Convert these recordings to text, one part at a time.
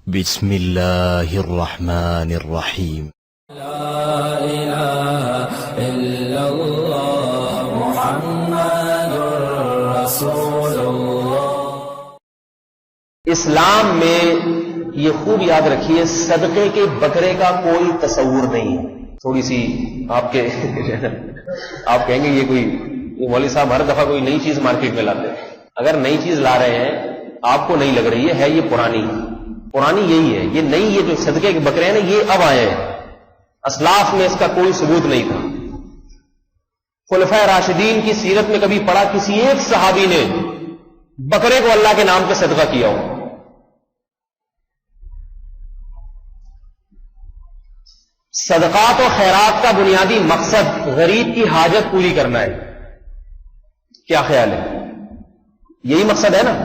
بسم اللہ الرحمن الرحیم. لا الہ الا اللہ محمد رسول اللہ. اسلام میں یہ خوب یاد رکھیے، صدقے کے بکرے کا کوئی تصور نہیں ہے. تھوڑی سی آپ کہیں گے یہ کوئی مولوی صاحب ہر دفعہ کوئی نئی چیز مارکیٹ میں لاتے ہیں. اگر نئی چیز لا رہے ہیں آپ کو نہیں لگ رہی ہے یہ پرانی یہی ہے. یہ نئی، یہ جو صدقے کے بکرے ہیں نا، یہ اب آئے ہیں. اسلاف میں اس کا کوئی ثبوت نہیں تھا. خلفائے راشدین کی سیرت میں کبھی پڑھا کسی ایک صحابی نے بکرے کو اللہ کے نام پہ صدقہ کیا ہو؟ صدقات و خیرات کا بنیادی مقصد غریب کی حاجت پوری کرنا ہے. کیا خیال ہے؟ یہی مقصد ہے نا.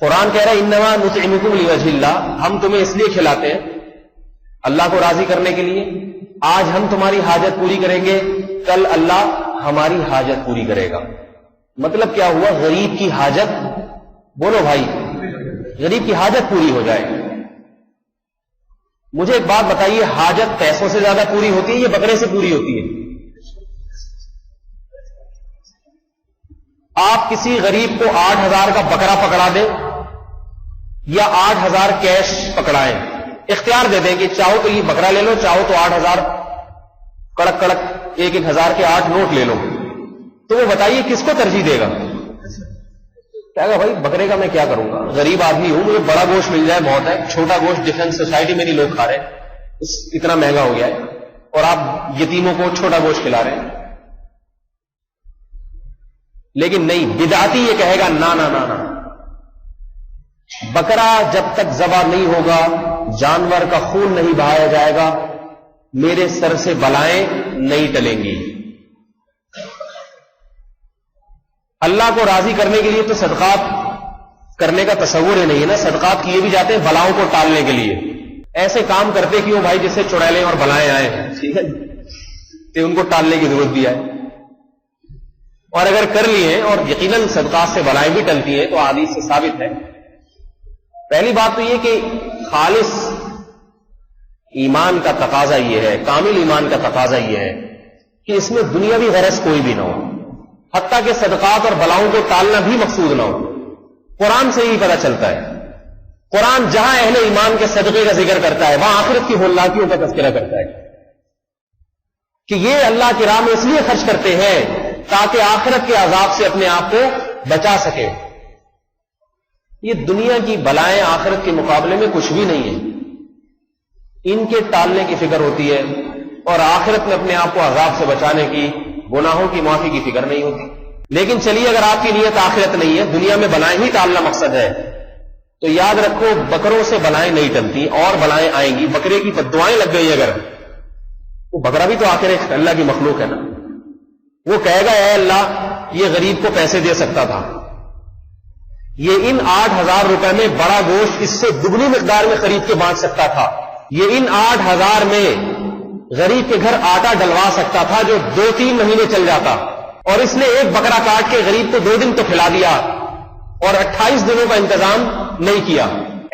قرآن کہہ رہا ہے انما نطعمکم لوجہ اللہ، ہم تمہیں اس لیے کھلاتے ہیں اللہ کو راضی کرنے کے لیے. آج ہم تمہاری حاجت پوری کریں گے، کل اللہ ہماری حاجت پوری کرے گا. مطلب کیا ہوا؟ غریب کی حاجت، بولو بھائی، غریب کی حاجت پوری ہو جائے گی. مجھے ایک بات بتائیے، حاجت پیسوں سے زیادہ پوری ہوتی ہے یا بکرے سے پوری ہوتی ہے؟ آپ کسی غریب کو 8,000 کا بکرا پکڑا دیں یا 8,000 کیش پکڑائیں، اختیار دے دیں کہ چاہو تو یہ بکرا لے لو، چاہو تو 8,000 کڑک کڑک 1,000 کے 8 نوٹ لے لو، تو وہ بتائیے کس کو ترجیح دے گا؟ کہے گا بھائی بکرے کا میں کیا کروں گا، غریب آدمی ہوں، مجھے بڑا گوشت مل جائے بہت ہے. چھوٹا گوشت ڈیفنس سوسائٹی میں نہیں لوگ کھا رہے، اتنا مہنگا ہو گیا ہے، اور آپ یتیموں کو چھوٹا گوشت کھلا رہے ہیں. لیکن نہیں، بدعتی یہ کہے گا نا نا نا نا، بکرا جب تک ذبح نہیں ہوگا، جانور کا خون نہیں بہایا جائے گا، میرے سر سے بلائیں نہیں ٹلیں گی. اللہ کو راضی کرنے کے لیے تو صدقات کرنے کا تصور ہی نہیں ہے نا. صدقات کیے بھی جاتے ہیں بلاؤں کو ٹالنے کے لیے. ایسے کام کرتے کیوں بھائی جس سے چڑیلیں اور بلائیں آئے ہیں، ٹھیک ہے، تو ان کو ٹالنے کی ضرورت بھی ہے. اور اگر کر لیے اور یقیناً صدقات سے بلائیں بھی ٹلتی ہیں تو حدیث سے ثابت ہے. پہلی بات تو یہ کہ خالص ایمان کا تقاضا یہ ہے، کامل ایمان کا تقاضا یہ ہے کہ اس میں دنیاوی غرض کوئی بھی نہ ہو، حتیٰ کہ صدقات اور بلاؤں کو ٹالنا بھی مقصود نہ ہو. قرآن سے ہی پتہ چلتا ہے. قرآن جہاں اہل ایمان کے صدقے کا ذکر کرتا ہے وہاں آخرت کی ہولاکیوں کا تذکرہ کرتا ہے کہ یہ اللہ کی راہ میں اس لیے خرچ کرتے ہیں تاکہ آخرت کے عذاب سے اپنے آپ کو بچا سکے. یہ دنیا کی بلائیں آخرت کے مقابلے میں کچھ بھی نہیں ہے. ان کے ٹالنے کی فکر ہوتی ہے اور آخرت میں اپنے آپ کو عذاب سے بچانے کی، گناہوں کی معافی کی فکر نہیں ہوتی. لیکن چلیے اگر آپ کی نیت آخرت نہیں ہے، دنیا میں بلائیں ہی ٹالنا مقصد ہے، تو یاد رکھو بکروں سے بلائیں نہیں ٹلتی اور بلائیں آئیں گی. بکرے کی بددعائیں لگ گئی اگر، وہ بکرا بھی تو آخر اللہ کی مخلوق ہے نا. وہ کہے گا اے اللہ یہ غریب کو پیسے دے سکتا تھا، یہ ان 8,000 روپے میں بڑا گوشت اس سے دگنی مقدار میں خرید کے بانٹ سکتا تھا، یہ ان 8,000 میں غریب کے گھر آٹا ڈلوا سکتا تھا جو 2-3 مہینے چل جاتا، اور اس نے ایک بکرا کاٹ کے غریب کو 2 دن تو کھلا دیا اور 28 دنوں کا انتظام نہیں کیا.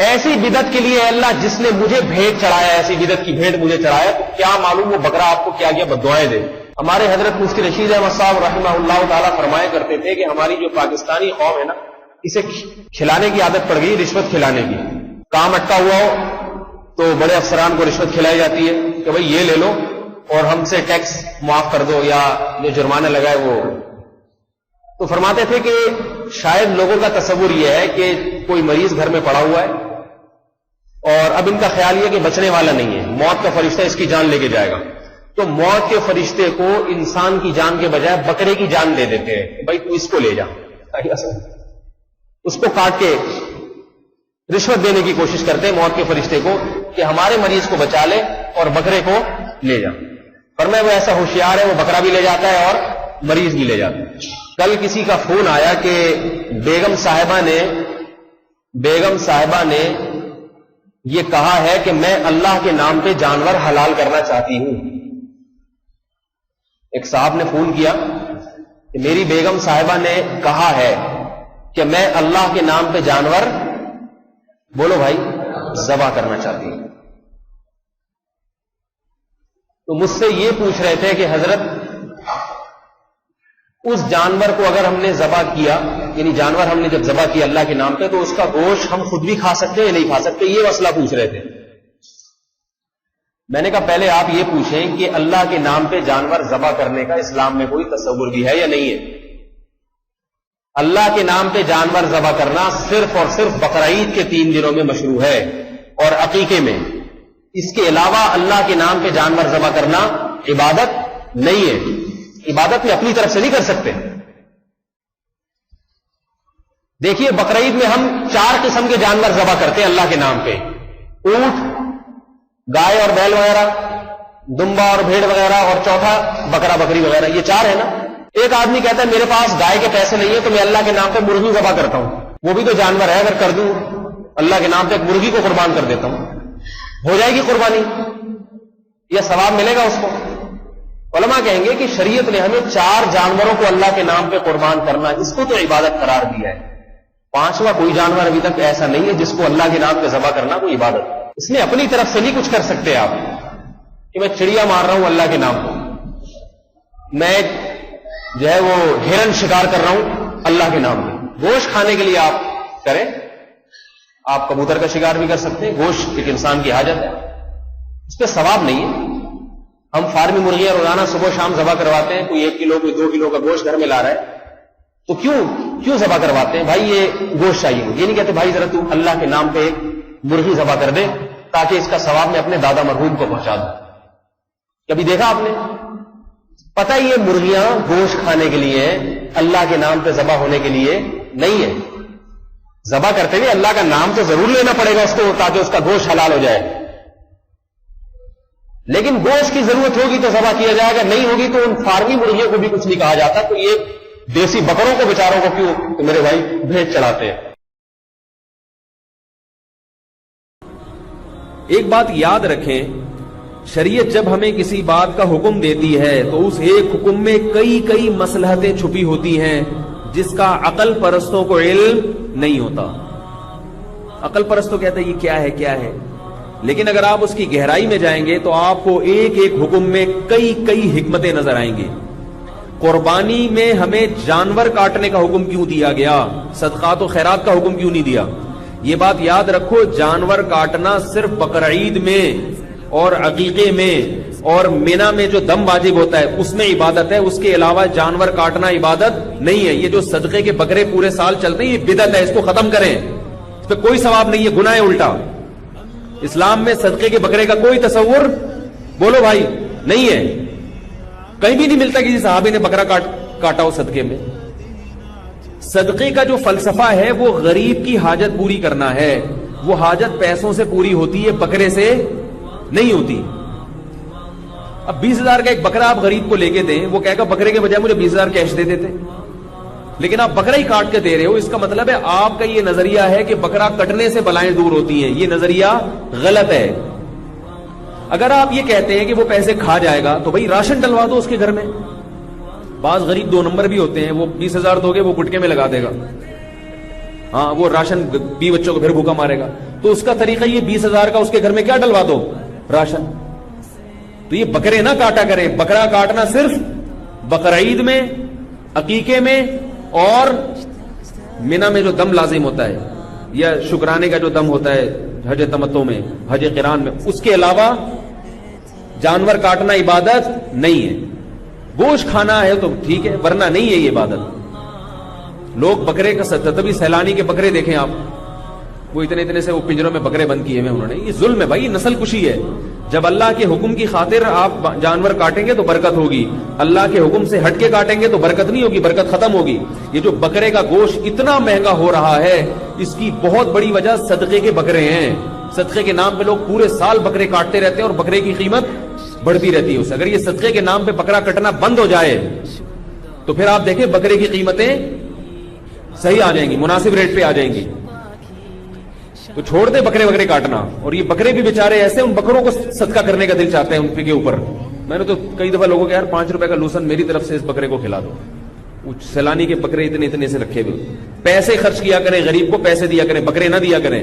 ایسی بدعت کے لیے اے اللہ جس نے مجھے بھیٹ چڑھایا، ایسی بدعت کی بھیٹ مجھے چڑھایا، تو کیا معلوم وہ بکرا آپ کو کیا کیا بددعائیں دے. ہمارے حضرت مفتی رشید احمد صاحب رحمہ اللہ تعالیٰ فرمایا کرتے تھے کہ ہماری جو پاکستانی قوم ہے نا، اسے کھلانے کی عادت پڑ گئی، رشوت کھلانے کی. کام اٹکا ہوا ہو تو بڑے افسران کو رشوت کھلائی جاتی ہے کہ بھئی یہ لے لو اور ہم سے ٹیکس معاف کر دو یا جو جرمانہ لگا ہے وہ. تو فرماتے تھے کہ شاید لوگوں کا تصور یہ ہے کہ کوئی مریض گھر میں پڑا ہوا ہے اور اب ان کا خیال یہ کہ بچنے والا نہیں ہے، موت کا فرشتہ اس کی جان لے کے جائے گا، تو موت کے فرشتے کو انسان کی جان کے بجائے بکرے کی جان دے دیتے ہیں کہ بھائی تو اس کو لے جا. اس کو کاٹ کے رشوت دینے کی کوشش کرتے ہیں موت کے فرشتے کو کہ ہمارے مریض کو بچا لے اور بکرے کو لے جا. پر میں وہ ایسا ہوشیار ہے، وہ بکرا بھی لے جاتا ہے اور مریض بھی لے جاتا ہے. کل کسی کا فون آیا کہ بیگم صاحبہ نے یہ کہا ہے کہ میں اللہ کے نام پہ جانور حلال کرنا چاہتی ہوں. ایک صاحب نے فون کیا کہ میری بیگم صاحبہ نے کہا ہے کہ میں اللہ کے نام پہ جانور بولو بھائی، ذبح کرنا چاہتی ہیں. تو مجھ سے یہ پوچھ رہے تھے کہ حضرت اس جانور کو اگر ہم نے ذبح کیا، یعنی جانور ہم نے جب ذبح کیا اللہ کے نام پہ، تو اس کا گوشت ہم خود بھی کھا سکتے ہیں یا نہیں کھا سکتے؟ یہ مسئلہ پوچھ رہے تھے. میں نے کہا پہلے آپ یہ پوچھیں کہ اللہ کے نام پہ جانور ذبح کرنے کا اسلام میں کوئی تصور بھی ہے یا نہیں ہے؟ اللہ کے نام پہ جانور ذبح کرنا صرف اور صرف بقرعید کے 3 دنوں میں مشروع ہے اور عقیقے میں. اس کے علاوہ اللہ کے نام پہ جانور ذبح کرنا عبادت نہیں ہے. عبادت میں اپنی طرف سے نہیں کر سکتے. دیکھیے بقرعید میں ہم 4 قسم کے جانور ذبح کرتے ہیں اللہ کے نام پہ. اونٹ، گائے اور بیل وغیرہ، دمبا اور بھیڑ وغیرہ، اور چوتھا بکرا بکری وغیرہ. یہ 4 ہے نا. ایک آدمی کہتا ہے میرے پاس گائے کے پیسے نہیں ہے تو میں اللہ کے نام پہ مرغی ذبح کرتا ہوں. وہ بھی تو جانور ہے، اگر کر دوں اللہ کے نام پہ ایک مرغی کو قربان کر دیتا ہوں، ہو جائے گی قربانی؟ یہ ثواب ملے گا اس کو؟ علماء کہیں گے کہ شریعت نے ہمیں 4 جانوروں کو اللہ کے نام پہ قربان کرنا، اس کو تو عبادت قرار دیا ہے. 5واں کوئی جانور ابھی تک ایسا نہیں ہے جس کو اللہ کے نام پہ ذبح کرنا کوئی عبادت. اس میں اپنی طرف سے نہیں کچھ کر سکتے آپ کہ میں چڑیا مار رہا ہوں اللہ کے نام پہ، میں جو ہے وہ ہرن شکار کر رہا ہوں اللہ کے نام پہ. گوشت کھانے کے لیے آپ کریں، آپ کبوتر کا شکار بھی کر سکتے ہیں. گوشت ایک انسان کی حاجت ہے، اس پہ ثواب نہیں ہے. ہم فارمی مرغیاں روزانہ صبح شام ذبح کرواتے ہیں، کوئی 1 کلو کوئی 2 کلو کا گوشت گھر میں لا رہا ہے، تو کیوں ذبح کرواتے ہیں؟ بھائی یہ گوشت چاہیے. یہ نہیں کہتے بھائی ذرا تو اللہ کے نام پہ ایک مرغی ذبح کر دے تاکہ اس کا ثواب میں اپنے دادا مرحوم کو پہنچا دوں. کبھی دیکھا آپ نے؟ پتہ یہ مرغیاں گوشت کھانے کے لیے، اللہ کے نام پہ ذبح ہونے کے لیے نہیں ہے. ذبح کرتے ہوئے اللہ کا نام تو ضرور لینا پڑے گا اس کو تاکہ اس کا گوشت حلال ہو جائے، لیکن گوشت کی ضرورت ہوگی تو ذبح کیا جائے گا، نہیں ہوگی تو ان فارمی مرغیوں کو بھی کچھ نہیں کہا جاتا. تو یہ دیسی بکروں کو بیچاروں کو کیوں تو میرے بھائی بھیج چڑھاتے ہیں؟ ایک بات یاد رکھیں، شریعت جب ہمیں کسی بات کا حکم دیتی ہے تو اس ایک حکم میں کئی مصلحتیں چھپی ہوتی ہیں جس کا عقل پرستوں کو علم نہیں ہوتا. عقل پرستوں کہتے ہیں یہ کیا ہے، لیکن اگر آپ اس کی گہرائی میں جائیں گے تو آپ کو ایک حکم میں کئی حکمتیں نظر آئیں گے. قربانی میں ہمیں جانور کاٹنے کا حکم کیوں دیا گیا؟ صدقات و خیرات کا حکم کیوں نہیں دیا؟ یہ بات یاد رکھو، جانور کاٹنا صرف بقرعید میں اور عقیقے میں اور مینا میں جو دم واجب ہوتا ہے اس میں عبادت ہے. اس کے علاوہ جانور کاٹنا عبادت نہیں ہے. یہ جو صدقے کے بکرے پورے سال چلتے ہیں یہ بدعت ہے، اس کو ختم کریں. اس پہ کوئی ثواب نہیں ہے، گناہ ہے الٹا. اسلام میں صدقے کے بکرے کا کوئی تصور بولو بھائی نہیں ہے. کہیں بھی نہیں ملتا کسی صحابی نے بکرا کاٹا ہو صدقے میں. صدقے کا جو فلسفہ ہے وہ غریب کی حاجت پوری کرنا ہے. وہ حاجت پیسوں سے پوری ہوتی ہے، بکرے سے نہیں ہوتی. اب 20,000 کا ایک بکرا آپ غریب کو لے کے دیں، وہ کہے گا بکرے کے بجائے مجھے 20,000 کیش دے دیتے، لیکن آپ بکرا ہی کاٹ کے دے رہے ہو. اس کا مطلب ہے آپ کا یہ نظریہ ہے کہ بکرا کٹنے سے بلائیں دور ہوتی ہیں. یہ نظریہ غلط ہے. اگر آپ یہ کہتے ہیں کہ وہ پیسے کھا جائے گا تو بھائی راشن ڈلوا دو اس کے گھر میں. بعض غریب 2 نمبر بھی ہوتے ہیں، وہ 20,000 دو گے وہ گٹکے میں لگا دے گا، ہاں وہ راشن 20 بچوں کو پھر بھوکا مارے گا. تو اس کا طریقہ یہ 20,000 کا اس کے گھر میں کیا ڈلوا دو؟ راشن. تو یہ بکرے نہ کاٹا کرے. بکرا کاٹنا صرف بقرعید میں، عقیقے میں اور مینا میں جو دم لازم ہوتا ہے یا شکرانے کا جو دم ہوتا ہے حج تمتع میں، حج قران میں، اس کے علاوہ جانور کاٹنا عبادت نہیں ہے. گوشت کھانا ہے تو ٹھیک ہے، ورنہ نہیں ہے یہ عبادت. لوگ بکرے کا تبھی سیلانی کے بکرے دیکھیں آپ، وہ اتنے سے وہ پنجروں میں بکرے بند کیے ہوئے انہوں نے. یہ ظلم ہے بھائی، یہ نسل کشی ہے. جب اللہ کے حکم کی خاطر آپ جانور کاٹیں گے تو برکت ہوگی، اللہ کے حکم سے ہٹ کے کاٹیں گے تو برکت نہیں ہوگی، برکت ختم ہوگی. یہ جو بکرے کا گوشت اتنا مہنگا ہو رہا ہے اس کی بہت بڑی وجہ صدقے کے بکرے ہیں. صدقے کے نام پہ لوگ پورے سال بکرے کاٹتے رہتے ہیں اور بکرے کی قیمت بڑھتی رہتی ہے. اگر یہ صدقے کے نام پہ بکرا کٹنا بند ہو جائے تو پھر آپ دیکھیں بکرے کی قیمتیں صحیح آ جائیں گی، مناسب ریٹ پہ آ جائیں گی. تو چھوڑ دے بکرے کاٹنا. اور یہ بکرے بھی بیچارے ایسے، ان بکروں کو صدقہ کرنے کا دل چاہتے ہیں ان کے اوپر. میں نے تو کئی دفعہ لوگوں کو یار 5 روپے کا لوسن میری طرف سے اس بکرے کو کھلا دو. سیلانی کے بکرے اتنے سے رکھے ہوئے، پیسے خرچ کیا کریں، غریب کو پیسے دیا کریں، بکرے نہ دیا کریں.